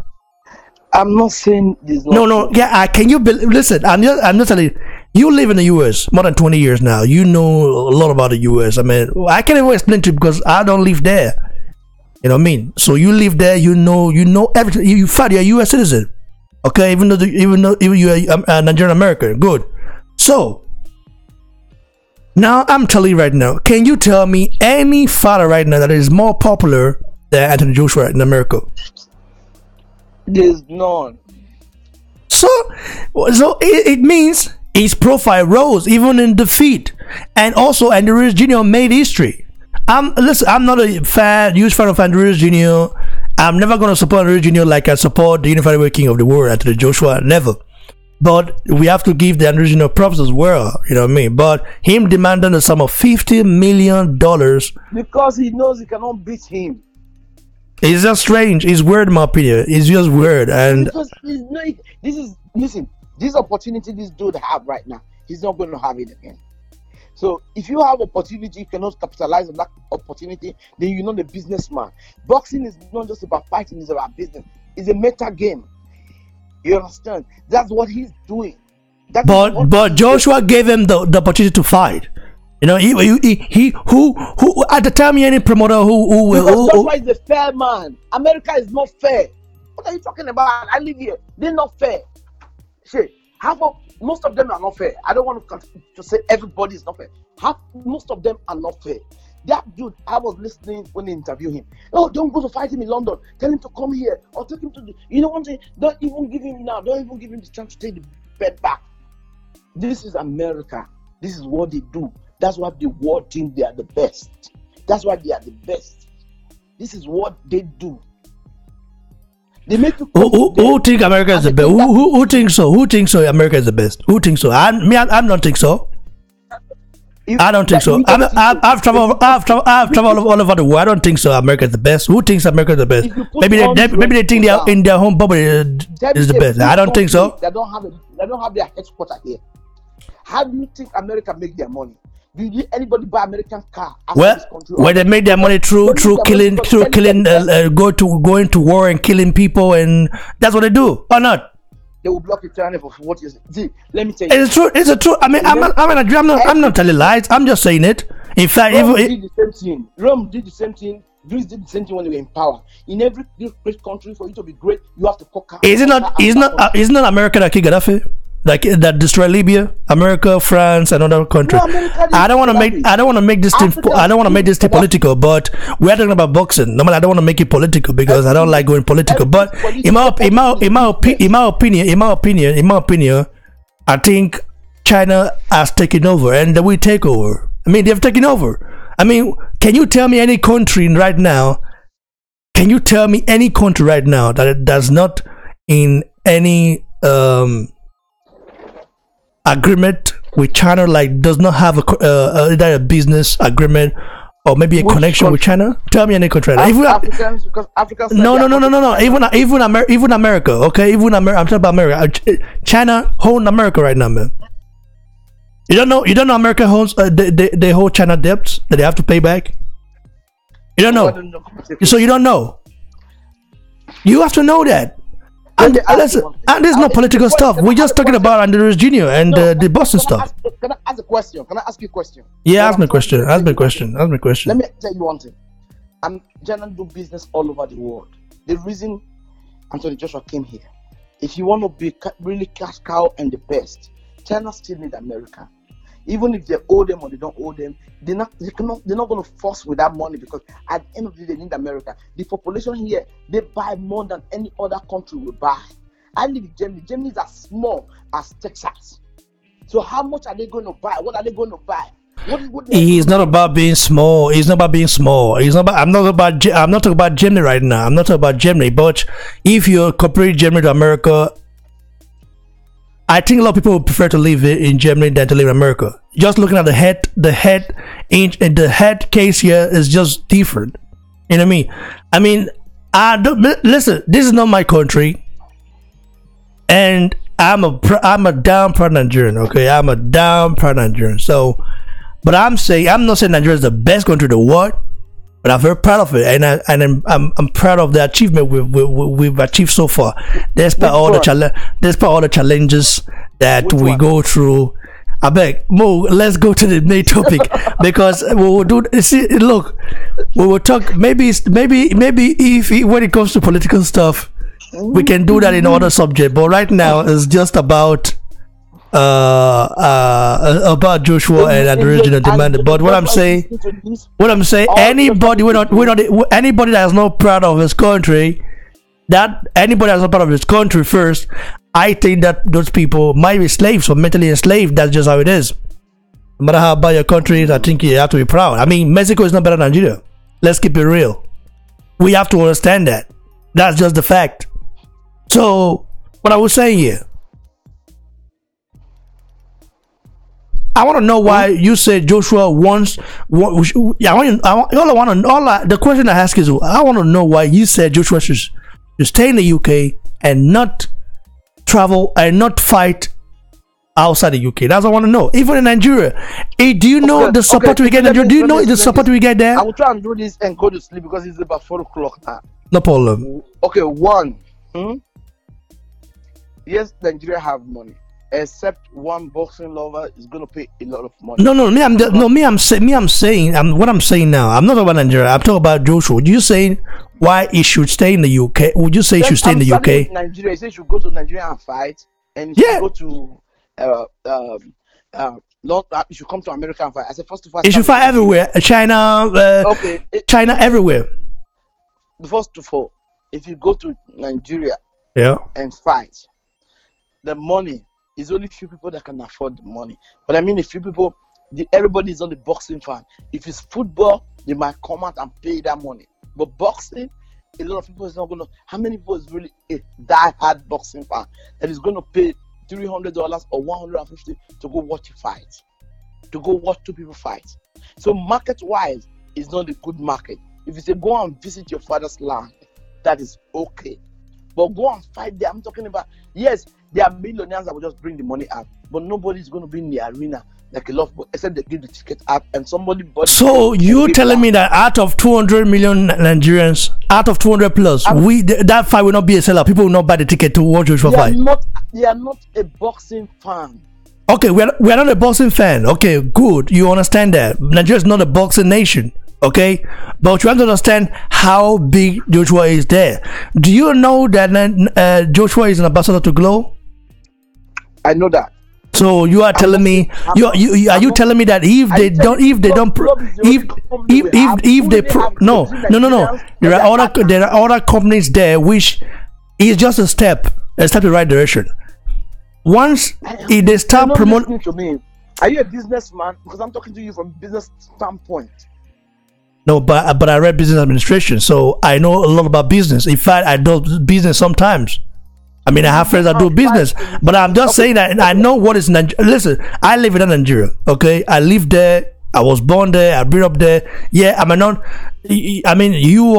I'm not saying this. No. Yeah, can you listen? I'm not telling you. You live in the US more than 20 years now. You know a lot about the US. I mean, I can't even explain to you because I don't live there. You know what I mean? So you live there. You know everything. You fight. You're a US citizen. Okay, even though you are a Nigerian American, good. So now I'm telling you right now, can you tell me any fighter right now that is more popular than Anthony Joshua in America? There's none. So it means his profile rose even in defeat, and also Ruiz Jr. made history. I'm not a huge fan of Ruiz Jr. I'm never going to support Ruiz Jr. like I support the unified weight king of the world, Anthony Joshua, never. But we have to give the Ruiz Jr. props as well, you know what I mean? But him demanding a sum of $50 million. Because he knows he cannot beat him. It's just strange. It's weird in my opinion. It's just weird. And because this opportunity this dude have right now, he's not going to have it again. So if you have opportunity, you cannot capitalize on that opportunity, then you're not a businessman. Boxing is not just about fighting, it's about business. It's a meta game. You understand? That's what he's doing. But Joshua gave him the opportunity to fight. You know, he who at the time any promoter who Joshua is a fair man. America is not fair. What are you talking about? I live here. They're not fair. Shit. Most of them are not fair. I don't want to say everybody is not fair. Most of them are not fair. That dude, I was listening when they interview him. Oh, don't go to fight him in London. Tell him to come here or take him to you know one thing. Don't even give him the chance to take the bed back. This is America. This is what they do. That's why the world think they are the best. That's why they are the best. This is what they do. They make you who think America is the best? Who thinks so? Who thinks so? America is the best? Who thinks so? I'm not think so. I don't think so. I've traveled. I've traveled all over the world. I don't think so. America's the best. Who thinks America's the best? Maybe they think they are in their home bubble is the best. I don't think so. They don't have their headquarters here. How do you think America make their money? Do you anybody buy American car? Where they make their money through killing, going to war and killing people, and that's what they do, or not? They will block the channel for what is. See, let me tell you. It's true. It's a true. I mean, I'm not telling lies. I'm just saying it. In fact, Rome did the same thing. Rome did the same thing. Greece did the same thing when they were in power. In every great country, for you to be great, you have to conquer. Isn't not America that killed Gaddafi? Like that destroyed Libya, America, France, and other countries. No, I don't want to make this thing. I don't want to make this thing political. But we're talking about boxing. Normally, I don't want to make it political because I don't like going political. But in my opinion, I think China has taken over, and they will take over. I mean, they've taken over. I mean, can you tell me any country right now? Can you tell me any country right now that it does not in any agreement with China, like does not have either a business agreement or maybe a connection with China? Tell me any country. Africans, because Africans. No. Even America. Okay, I'm talking about America. China hold America right now, man. You don't know America holds they hold China debts that they have to pay back. You don't know. So you don't know. You have to know that. And there's no political stuff. We're just talking about Andrews Jr. and the Boston stuff. Can I ask a question? Can I ask you a question? Yeah, ask me a question. Let me tell you one thing. I'm China do business all over the world. The reason Anthony Joshua came here, if you want to be really cash cow and the best, China still need America. Even if they owe them or they don't owe them, they're not going to force with that money, because at the end of the day, they need America. The population here, they buy more than any other country will buy. I live in Germany. Germany is as small as Texas. So how much are they going to buy? What are they going to buy? It's not about being small. It's not about being small. I'm not talking about Germany right now. I'm not talking about Germany. But if you compare Germany to America, I think a lot of people would prefer to live in Germany than to live in America. Just looking at the head case here is just different. You know what I mean? I mean, listen. This is not my country, and I'm a down proud Nigerian. Okay, I'm a down proud Nigerian. So, but I'm not saying Nigeria is the best country in the world, but I'm very proud of it, and I'm proud of the achievement we've achieved so far, despite all the challenges that we go through. I beg, Mo, let's go to the main topic, because we will do. See, look, we will talk. Maybe if when it comes to political stuff, we can do that in other subject. But right now, it's just about Joshua and the original demand. But what I'm saying, anybody that is not proud of his country, first, I think that those people might be slaves or mentally enslaved. That's just how it is. No matter how bad your country is, I think you have to be proud. I mean, Mexico is not better than Nigeria. Let's keep it real. We have to understand that. That's just the fact. So, what I was saying here, I want to know why you said Joshua wants. The question I ask is, I want to know why you said Joshua should stay in the UK and not travel and not fight outside the UK. That's what I want to know. Even in Nigeria, do you know the support we get in Nigeria? Do you know the support we get there? I will try and do this and go to sleep because it's about 4 o'clock now. No problem. Okay, one. Yes, Nigeria have money. Except one boxing lover is going to pay a lot of money. I'm saying what I'm saying now. I'm not talking about Nigeria. I'm talking about Joshua. Would you saying why he should stay in the UK? Would you say he should stay in the UK? Nigeria. He said he should go to Nigeria and fight, and he should go to you should come to America and fight. I said first of all, he should fight everywhere. China, China, everywhere. First of all, if you go to Nigeria, and fight, the money. It's only few people that can afford the money. But I mean, a few people, everybody is only boxing fan. If it's football, they might come out and pay that money. But boxing, a lot of people is not going to. How many people is really a die-hard boxing fan that is going to pay $300 or $150 to go watch a fight? to go watch two people fight. So market-wise, it's not a good market. If you say go and visit your father's land, that is okay. But go and fight there. I'm talking about, yes, there are millionaires that will just bring the money out, but nobody's going to be in the arena like a lot of, except they give the ticket out and somebody bought. So you telling me that out of 200 million Nigerians, out of 200 plus, that fight will not be a sellout. People will not buy the ticket to watch Joshua fight. They are not a boxing fan. Okay, we are not a boxing fan. Okay, good. You understand that Nigeria is not a boxing nation. Okay, but you have to understand how big Joshua is there. Do you know that Joshua is an ambassador to Glow? I know that. So you are telling me are you telling me that if they don't there are other companies there which is just a step in the right direction. Once they start promoting to me, are you a businessman? Because I'm talking to you from a business standpoint. No, but I read business administration, so I know a lot about business. In fact, I do business sometimes. I mean, I have friends that do business, but I'm just saying that I know what is Nigeria. Listen, I live in Nigeria, okay? I live there. I was born there. I grew up there. Yeah, I mean, you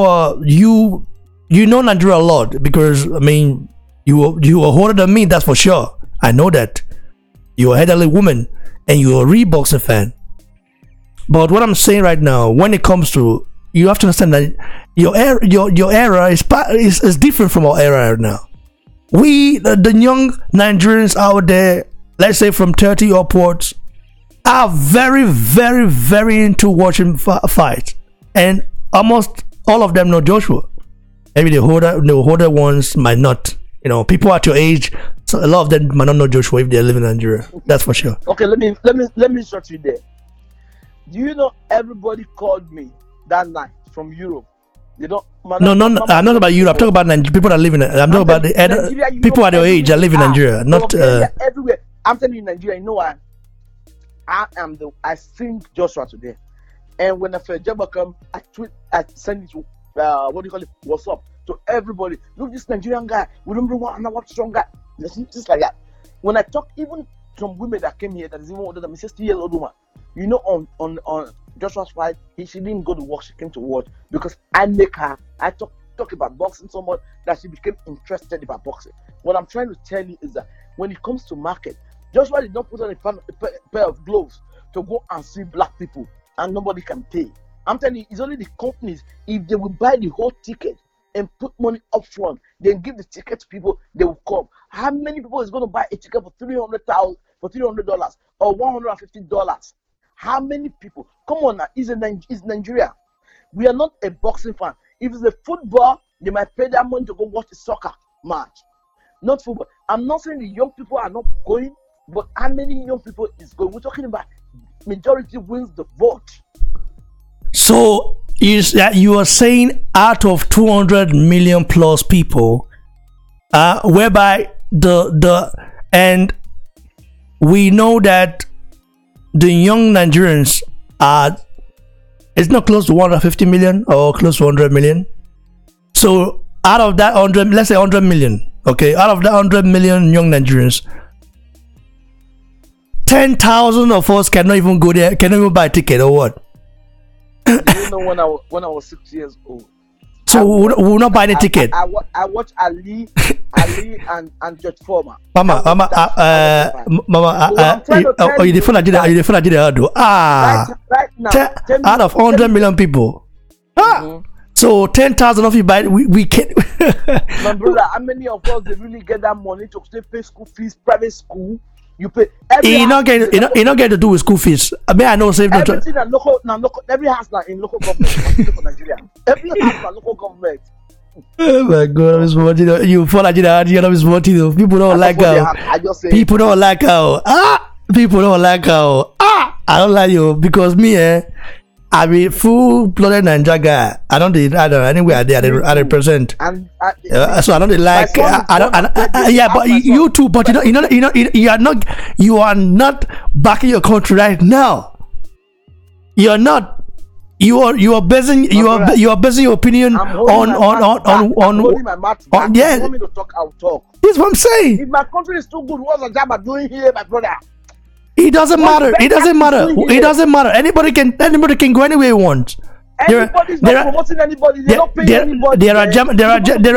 know Nigeria a lot because, I mean, you are older than me, that's for sure. I know that. You're a elderly woman and you're a real boxing fan. But what I'm saying right now, when it comes to, you have to understand that your era is different from our era right now. We, the young Nigerians out there, let's say from 30 upwards, are very, very, very into watching fights, and almost all of them know Joshua. Maybe the older ones might not. You know, people at your age, so a lot of them might not know Joshua if they're living in Nigeria. That's for sure. Okay, let me start you there. Do you know everybody called me that night from Europe? They don't. No, I'm not about Europe. I'm talking about Nigeria, people that live in. I'm talking about the people at your age that live in Nigeria, not everywhere. I'm telling you, Nigeria. You know what? I sing Joshua today, and when I feel Jabba come, I send it to what do you call it? What's up to everybody? Look, this Nigerian guy. We don't know what strong guy. Just like that. When I talk, even some women that came here that is even older than me, 60-year-old woman. You know, on Joshua's fight, she didn't go to work. She came to watch because I make her. I talk about boxing so much that she became interested about boxing. What I'm trying to tell you is that when it comes to market, Joshua did not put on a pair of gloves to go and see black people, and nobody can pay. I'm telling you, it's only the companies. If they will buy the whole ticket and put money up front, then give the ticket to people, they will come. How many people is going to buy a ticket for $300 or $150? How many people? Come on now, it's Nigeria. We are not a boxing fan. If it's a football, they might pay their money to go watch a soccer match. Not football. I'm not saying the young people are not going, but how many young people is going? We're talking about majority wins the vote. So is that you are saying out of 200 million plus people, whereby and we know that the young Nigerians are, it's not close to 150 million or close to 100 million. So out of that 100, let's say 100 million, okay, out of that 100 million young Nigerians, 10,000 of us cannot even go there, cannot even buy a ticket or what? You know, when I was 6 years old. So we will not buy any ticket. I watch Ali and George Foreman. Mama, you the phone Nigeria do. Right now, out of 100 million people. So 10,000 of you buy, we can't. My brother, how many of us they really get that money to pay school fees, private school? You pay. You not get to do with school fees. I mean, I know save everything that local, every house now in local government for Nigeria. Every house now local government. Oh my God, I'm watching you for Nigeria. I'm watching people don't like how. People don't like how. People don't like how. I don't like you because me, I'm a full-blooded Nigeria guy. I don't anywhere there. I represent. So I don't like. Yeah, but you too. But you are not backing your country right now. You are not. You are basing your opinion on my mouth. Yeah. You want me to talk? I'll talk. That's what I'm saying. If my country is too good, what's the job I'm doing here, my brother? It doesn't What matter. the It doesn't heck matter. is doing It here? doesn't matter. Anybody can go anywhere he wants. Anybody's not promoting anybody. They're not paying anybody. There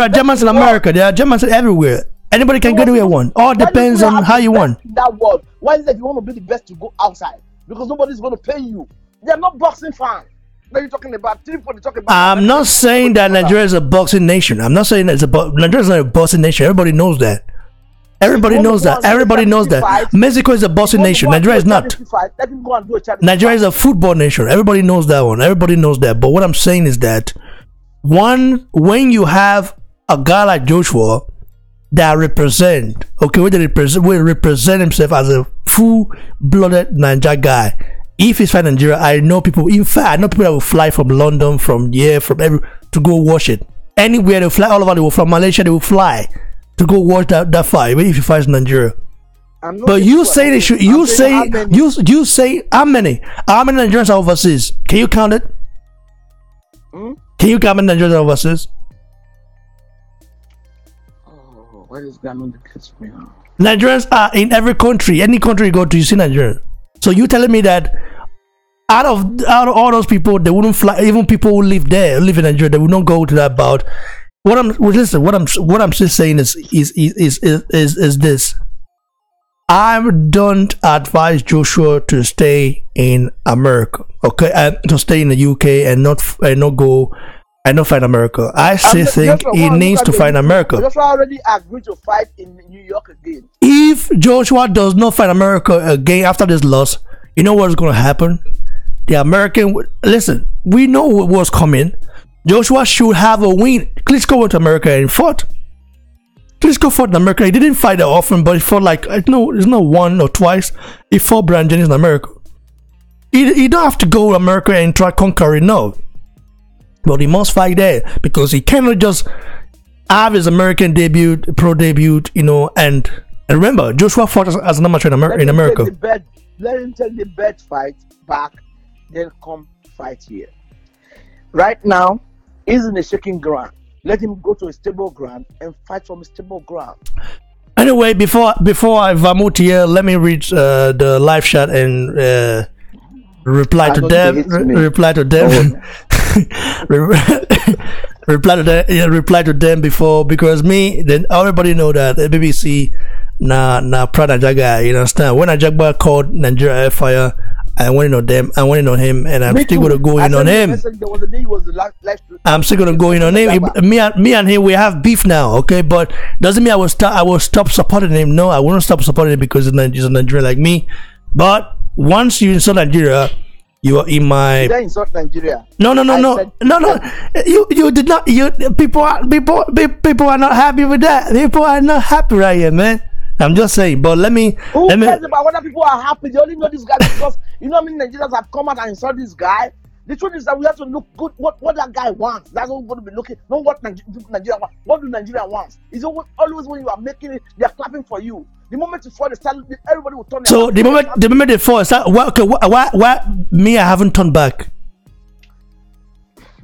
are Germans in America. There are Germans everywhere. Anybody can go anywhere you want. All depends on how you want. In that world, why is it you want to be the best to go outside? Because nobody's going to pay you. They're not boxing fans. What are you talking about? I'm not saying that Nigeria is a boxing nation. I'm not saying that Nigeria is not a boxing nation. Everybody knows that. Everybody knows that. Everybody knows that. Mexico is a boxing nation. Nigeria is not. Nigeria is a football nation. Everybody knows that one. Everybody knows that. But what I'm saying is that when you have a guy like Joshua that represent himself as a full-blooded Niger guy. If he's fighting Nigeria, I know people. In fact, I know people that will fly from London, from here, from to go watch it. Anywhere they fly, all over the world, from Malaysia they will fly to go watch that fight. Even if he fights Nigeria. But you say they should. You say how many? How many Nigerians are overseas? Can you count it? Can you count how many Nigerians are overseas? What is going on with me now? Nigerians are in every country. Any country you go to, you see Nigerians. So you telling me that out of all those people, they wouldn't fly. Even people who live in Nigeria, they would not go to that bout. What I'm just saying is this. I don't advise Joshua to stay in America, okay, and to stay in the UK and not fight America. I still think he needs to fight America. Joshua already agreed to fight in New York again. If Joshua does not fight America again after this loss, you know what's going to happen? The American, listen, we know what was coming. Joshua should have a win. Klitschko went to America and fought. Klitschko fought in America. He didn't fight that often, but he fought like, it's not one or twice. He fought Brian Jennings in America. He don't have to go to America and try conquering, no. But he must fight there because he cannot just have his American debut, pro debut, and remember, Joshua fought as an amateur in America. Let him take the bed fight back, then come fight here. Right now, he's in a shaking ground. Let him go to a stable ground and fight from a stable ground. Anyway, before I vomit here, let me read the live chat and reply to them. Reply to them. Reply to them before, because then everybody know that the BBC proud Nigeria guy. You understand? When Ajagba called Nigeria Airfire, I went in on them. I went in on him, and I'm still gonna go in on him. I'm still gonna go in on him. Me and him, we have beef now, okay? But doesn't mean I will stop supporting him. No, I won't stop supporting him because he's a Nigerian like me. But once you insult Nigeria, you are in my. Did I insult Nigeria? No. You did not. People are not happy with that. People are not happy right here, man. I'm just saying. But let me. Who cares about whether people are happy? They only know this guy because how many Nigerians have come out and insult this guy. The truth is that we have to look good. What that guy wants. That's what we're going to be looking. Not what Nigeria wants. What do Nigeria wants? It's always when you are making it, they are clapping for you. The moment you fall, everybody will turn. So the moment they fall, why me? I haven't turned back.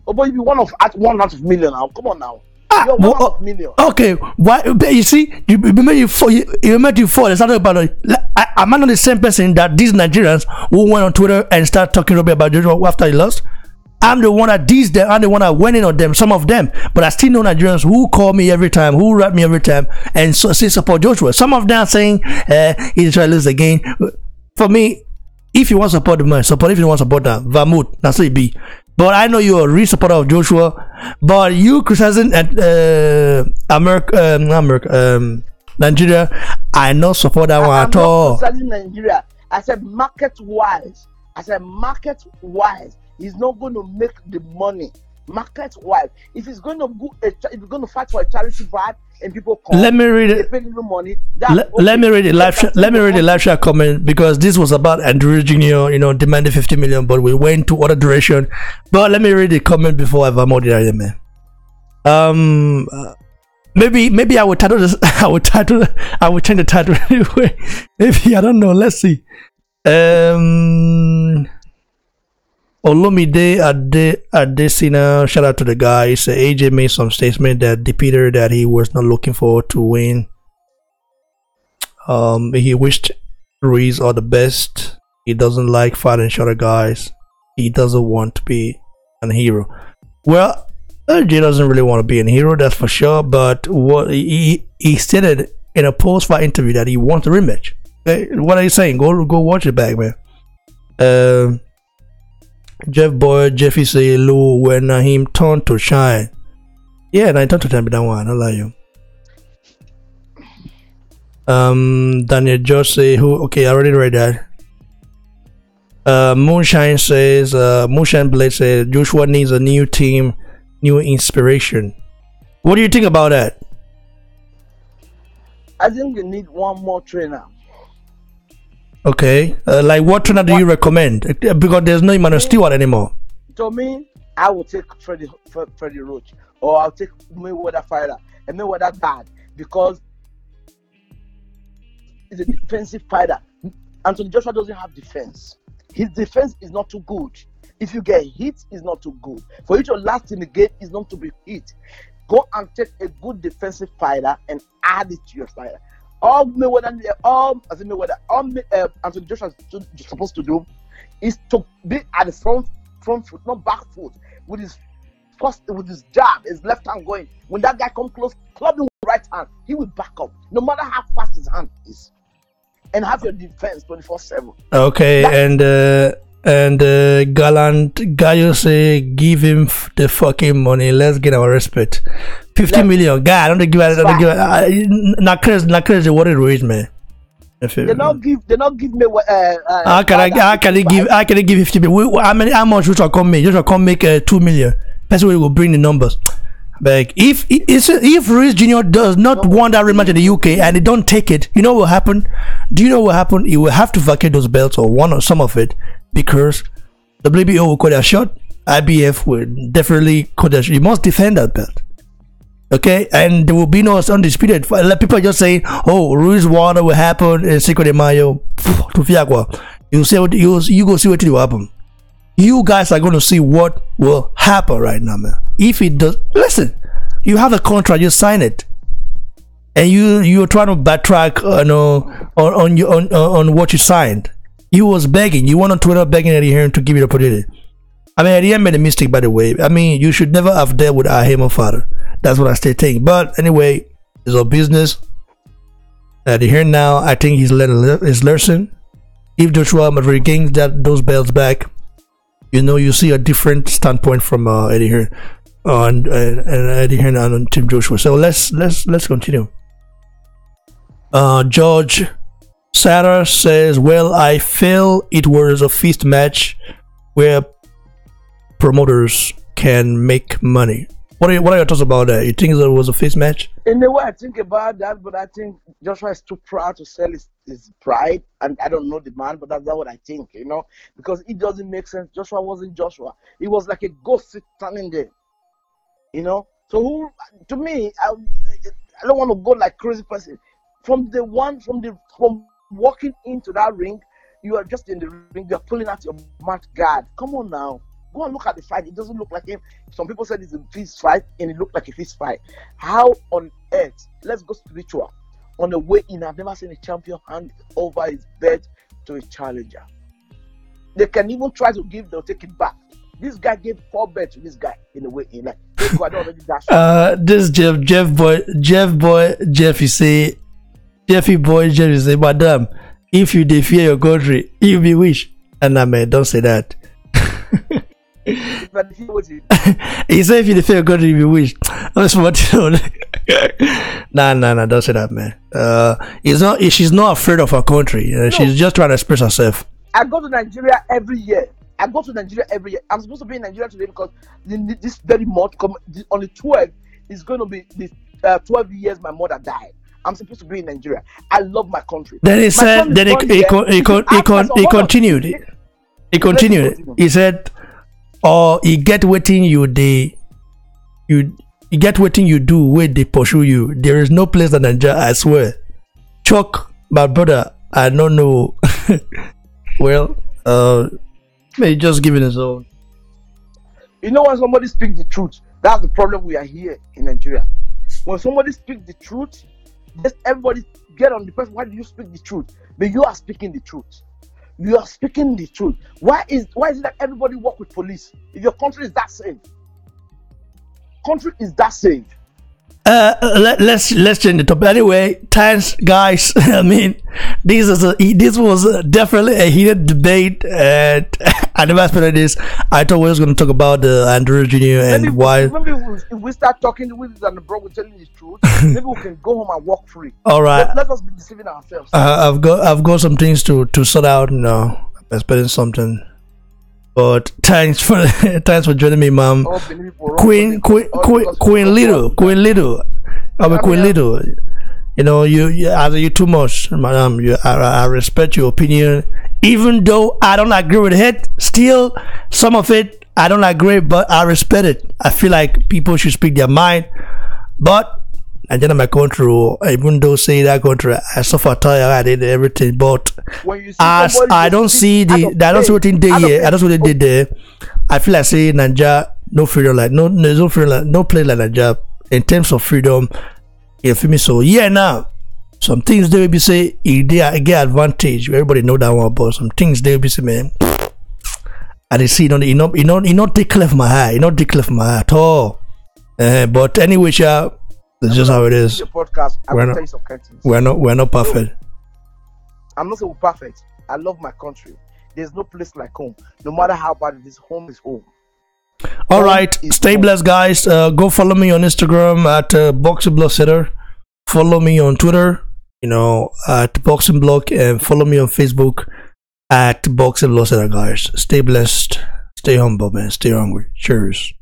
Oh, but you be one out of million now. Come on now. You're one out of million. Okay, why? You see, you remember you fall. It's not about. Am I not the same person that these Nigerians who went on Twitter and start talking about Joshua after he lost? I'm the one that dissed them. I'm the one that went in on them. Some of them, but I still know Nigerians who call me every time, who write me every time, and say support Joshua. Some of them are saying he's trying to lose again. For me, if you want to support the man, support. If you want to support that, Vamut, that's it be. But I know you're a real supporter of Joshua. But you criticizing Nigeria, I not support that one at all. Criticizing Nigeria. I said market wise, he's not going to make the money. Market wise, if he's going to fight for a charity bribe and people come, let me read it. They pay little money. Let me read it live. Let me read the live chat comment, because this was about Andrew Jr. Demanding 50 million, but we went to other direction. But let me read the comment before I vomit it, man. Maybe I will title this. I will change the title anyway. Maybe, I don't know. Let's see. Olumide Adesina, shout out to the guy. He said AJ made some statement that repeated he was not looking forward to win. He wished Ruiz are the best. He doesn't like fighting shorter guys. He doesn't want to be a hero. Well, AJ doesn't really want to be a hero, that's for sure. But what he stated in a post-fight interview that he wants a rematch. Hey, what are you saying? Go watch it back, man. Jeff Boy, Jeffy say, Lou, when him turn to shine. Yeah, and I turn to time, but that one, I don't lie you. Daniel George say, who? Okay, I already read that. Moonshine says, Moonshine Blade says, Joshua needs a new team, new inspiration. What do you think about that? I think we need one more trainer. Okay, like what trainer do you recommend? Because there's no Emmanuel Stewart anymore. To me, I will take Freddie Roach, or I'll take Mayweather fighter, and Mayweather bad because he's a defensive fighter. Anthony Joshua doesn't have defense. His defense is not too good. If you get hit, it's not too good. For you to last in the game is not to be hit. Go and take a good defensive fighter and add it to your fighter. All Anthony Joshua is supposed to do is to be at the front foot, not back foot, with his jab, his left hand going. When that guy comes close, club him with right hand, he will back up, no matter how fast his hand is, and have your defense 24/7. Okay, and Gallant Gaio say, give him the fucking money. Let's get our respect. 50 million. God, I don't give it. Not crazy. What it is, man. They not give me. How can I give 50 million? How much Joshua come make? Joshua come make 2 million. That's where we will bring the numbers. Like if Ruiz Jr. does not want that rematch in the UK and they don't take it, you know what will happen? Do you know what will happen? He will have to vacate those belts or one or some of it because WBO will call their shot. IBF will definitely call their shot. You must defend that belt. Okay, and there will be no undisputed. People are just saying, "Oh, Ruiz Water will happen in Cinco de Mayo." You see what you go see what will happen. You guys are going to see what will happen right now, man. If it does, listen, you have a contract, you sign it, and you're trying to backtrack, on what you signed. You was begging, you went on Twitter begging Eddie Hearn to give you the opportunity. I mean, Eddie Hearn made a mistake, by the way. I mean, you should never have dealt with Ahemo father. That's what I still think. But anyway, it's our business. Eddie Hearn now, I think he's learned his lesson. If Joshua regains those belts back, you see a different standpoint from Eddie Hearn and Eddie Hearn and Tim Joshua. So let's continue. George Sarah says, "Well, I feel it was a fist match where promoters can make money." What are your thoughts about that? You think it was a fist match? In a way, I think about that, but I think Joshua is too proud to sell his pride, and I don't know the man, but that's not what I think, because it doesn't make sense. Joshua wasn't Joshua; he was like a ghost standing there, So to me, I don't want to go like crazy person. From walking into that ring, you are just in the ring. You're pulling out your mouth guard. Come on now. Go and look at the fight. It doesn't look like him. Some people said it's a fist fight, and it looked like a fist fight. How on earth? Let's go spiritual. On the way in, I've never seen a champion hand over his bed to a challenger. They can even try to they'll take it back. This guy gave 4 bets to this guy in the way in. Like, this Jeffy boy, say, Madam, if you defeat your country, you be wish. And man, don't say that. He said if you defeat your country, you be wish. That's what Nah, don't say that, man. She's not afraid of her country. She's just trying to express herself. I go to Nigeria every year. I'm supposed to be in Nigeria today because this very month, on the 12th, is going to be the 12 years my mother died. I'm supposed to be in Nigeria. I love my country. Then he said, he continued. He continued. He said, "Oh, you get waiting you get waiting you do where they pursue you. There is no place in Nigeria, I swear. Chuck, my brother, I don't know." Well, may just give it his own. When somebody speaks the truth, that's the problem we are here in Nigeria. When somebody speaks the truth, Just everybody get on the person. Why do you speak the truth? But you are speaking the truth. You are speaking the truth. Why is it that everybody work with police? If your country is that safe, country is that safe. Let's change the topic. Anyway, thanks, guys. I mean, this was definitely a heated debate, and I never expected this. I thought we was going to talk about Andrew Jr. and maybe why. Maybe if we start talking with and the bro, we're telling the truth. Maybe we can go home and walk free. All right. Let us be deceiving ourselves. I've got some things to sort out. I'm expecting something. But thanks for joining me, Mom. Queen Little. I'm a Queen Little. You know, you too much, Madam. I respect your opinion, even though I don't agree with it. Still, some of it I don't agree, but I respect it. I feel like people should speak their mind. But I did my country, even though say that country, I suffer tired, I did everything. But as I don't see what they did here. I don't see what they did there. I feel like say Nigeria, no freedom, like there's no freedom, like no place like Nigeria in terms of freedom. You feel me? So yeah, now some things they will be say they get advantage. Everybody know that one, but some things they will be say, man. I did see you not take clear from my eye, you not take clear from my eye at all. But anyway, y'all. That's just how it is. Your podcast, I will tell you some things. We're not perfect. I'm not saying we're perfect. I love my country. There's no place like home. No matter how bad it is, home is home. All right, stay blessed, guys. Go follow me on Instagram at Boxing Block Setter. Follow me on Twitter, at Boxing Block, and follow me on Facebook at Boxing Block Setter, guys. Stay blessed. Stay humble, man. Stay hungry. Cheers.